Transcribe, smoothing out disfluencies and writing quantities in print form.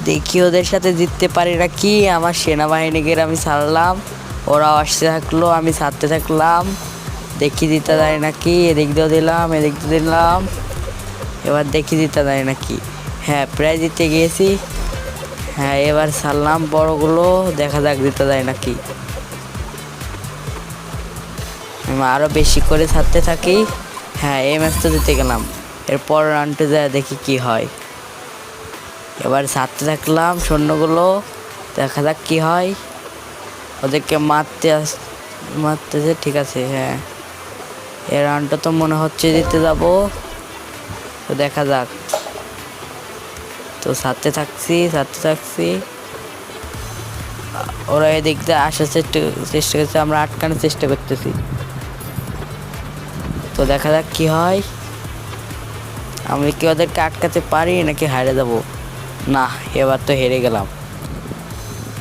দেখি ওদের সাথে জিততে পারি নাকি। আমার সেনাবাহিনীকে আমি ছাড়লাম, ওরাও আসতে থাকলো, আমি ছাড়তে থাকলাম। দেখি দিতে যায় নাকি। এদিক দিয়েও দিলাম, এদিক দিয়ে দিলাম। এবার দেখি দিতে যায় নাকি। হ্যাঁ, প্রায় জিতে গিয়েছি। হ্যাঁ, এবার ছাড়লাম বড়গুলো, দেখা যাক দিতে যায় নাকি। আমি আরও বেশি করে ছাড়তে থাকি। হ্যাঁ, এই ম্যাচ তো জিতে গেলাম। এরপর রাউন্ডে যায় দেখি কি হয়। এবার ছাড়তে থাকলাম সৈন্যগুলো, দেখা যাক কি হয়। ওদেরকে মারতেছে, ঠিক আছে। হ্যাঁ, এই রাউন্ডটা তো মনে হচ্ছে জিতে যাব, তো দেখা যাক। তো ছাড়তে থাকছি। ওরা এদিক দিয়ে আসার চেষ্টা করছে, আমরা আটকানোর চেষ্টা করতেছি। তো দেখা যাক কি হয়। আমি কি ওদেরকে আটকাতে পারি নাকি হারে যাব? না, এবার তো হেরে গেলাম।